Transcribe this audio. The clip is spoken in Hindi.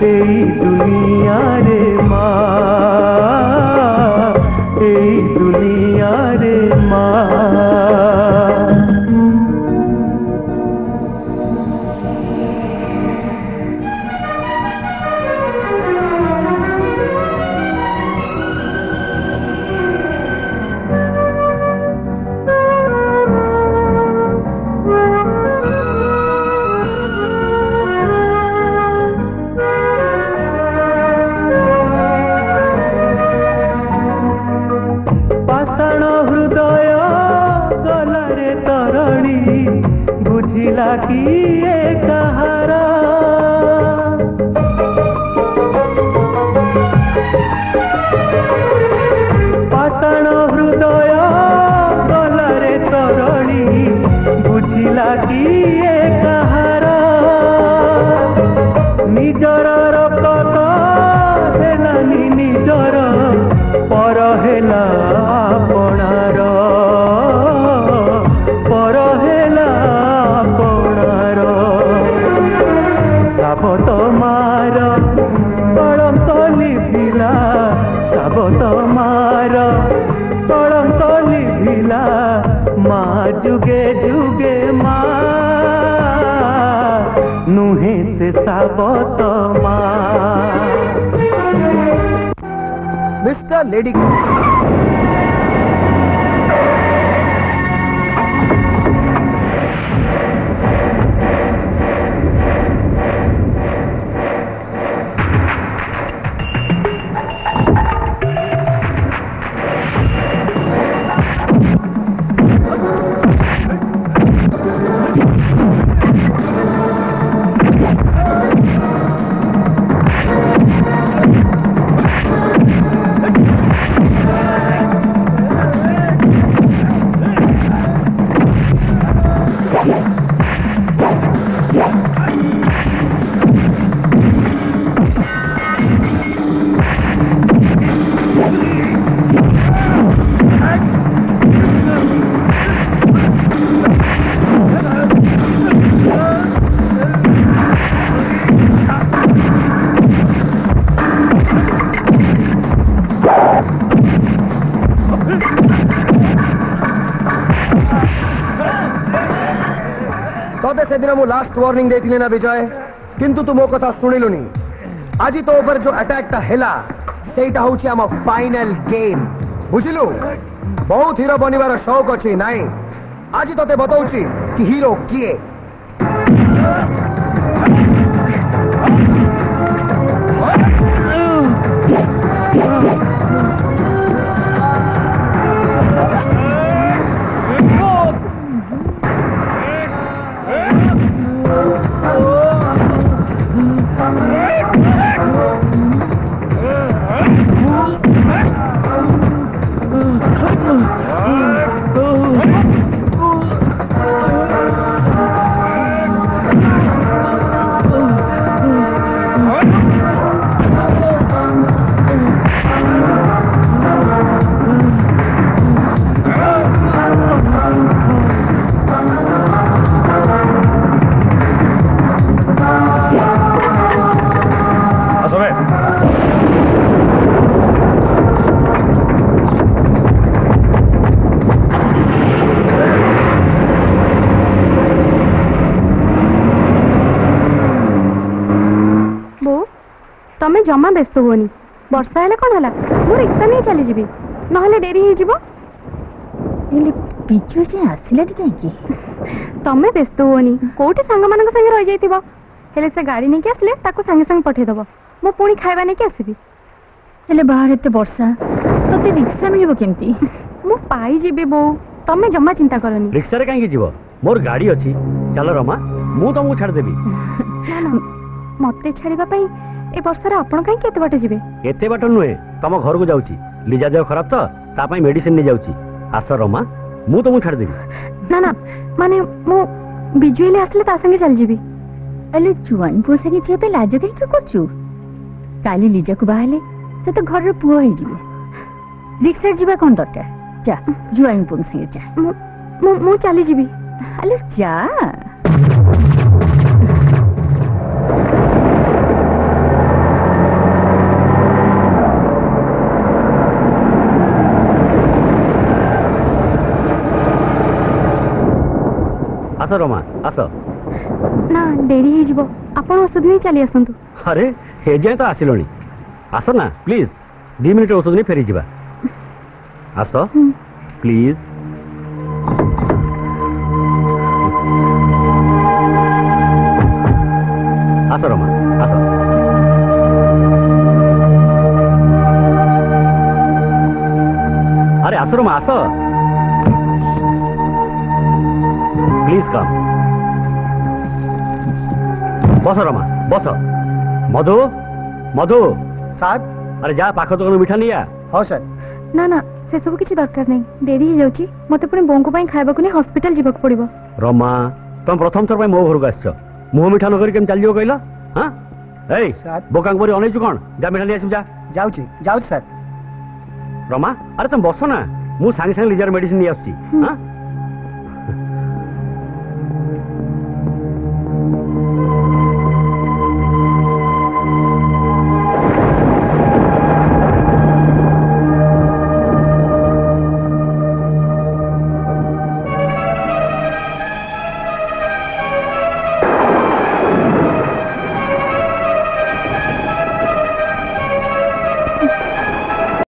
এই দুনিয়ারে মা, এই দুনিয়ারে মা। किए कहारा पाषाण हृदय गलारे तरणी बुझिला किए कहारा निजर रक्त हेलानी निजर पर हेला आपणार पर हेला साबत मार कलंक लिभिला साबत मार कलंक लिभिला माँ जुगे जुगे माँ नुहे से साबत माँ। मिस्टर लेडी से दिन मु लास्ट वार्निंग देथिले ना विजय किंतु तू मो कथा सुनिलुनी आज तो ऊपर जो अटैक ता हेला सेटा होची हम फाइनल गेम बुझिलु बहुत हीरो बनिबार शौक अछि नाही आज तोते बताउची कि हीरो किए। तमें जमा व्यस्त हुओनी वर्षा हेले कौन है मो रिक्शा नहीं चली जीवी नहले डेरी हो जीवो पिचु से आसिला कहीं तमें व्यस्त हुओनी कोठी सांग मान संगे रही जाइथिबो हेले से गाड़ी नहीं के आसले ताको संगे संगे पठे दबो मो पुणी खाइबा नहीं के आसीबी हेले बाहर एते वर्षा तते रिक्शा मिलिबो केमती मो पाई जीबी बो तमें जमा चिंता करनी रिक्शा रे काहे जीवो मोर गाड़ी अछि चलो रमा मु तुमको छाड़ देबी मते छाड़ीबा पई ए वर्षा आपण कहीं केते बाटे जिबे एते बाट नुए तम घर को जाउची लीजा देह खराब तो ता पई मेडिसिन ने जाउची आस रमा मु तुमको छाड़ देबी ना ना माने मु बिजुएले आसले ता संगे चल जिबी अले जुआई पो संगे जेबे लाज कहीं के करचू काली लीजा को बाहले से तो घर रे पुओ हे जिबे रिक्शा जिबा कोन दरकार जा जुआई पो संगे जा मु चली जिबी अले जा ଆସ ରମା ଆସ। ନା ଡେରି ହେଇଯିବ, ଆପଣ ଔଷଧ ନେଇ ଚାଲି ଆସନ୍ତୁ। ଆରେ ଏ ଯାଏଁ ତ ଆସିଲଣି, ଆସ ନା ପ୍ଲିଜ 2 ମିନିଟ୍ ଔଷଧ ନେଇ ଫେରିଯିବା। ଆସ ପ୍ଲିଜ। ଆସ ରମା ଆସ। আরে আসো রমা আসো, প্লিজ কাম। বস রমা বস। মধু মধু ସାର୍ আরে যা পাখ দোকান মিঠা নিয়া। ହଁ ସାର୍। ନା ନା ସେସବୁ କିଛି ଦରକାର ନାହିଁ, ଡେରି ହେଇଯାଉଛି। ମତେ ପୁଣି ବୋଉଙ୍କ ପାଇଁ ଖାଇବାକୁ ନେଇ ହସ୍ପିଟାଲ ଯିବାକୁ ପଡିବ। রমা তুমি প্রথম থর ମୋ ঘরକୁ আসছ, মুহ মিঠা নকরি কেମିତି ଚାଲିଯିବ କହିଲ? হ্যাঁ এই ସାର୍। ବୋକାଙ୍କ ପରି ଅନେଇଛୁ କଣ? ଯା ମିଠା ନେଇ ଆସିବୁ ଯା। ଯାଉଛି ସାର୍। রমা আরে তুমি বসো না, ମୁଁ ସାଙ୍ଗେ ସାଙ୍ଗେ ଲିଜାର ମେଡିସିନ ନେଇ ଆସୁଛି। ହଁ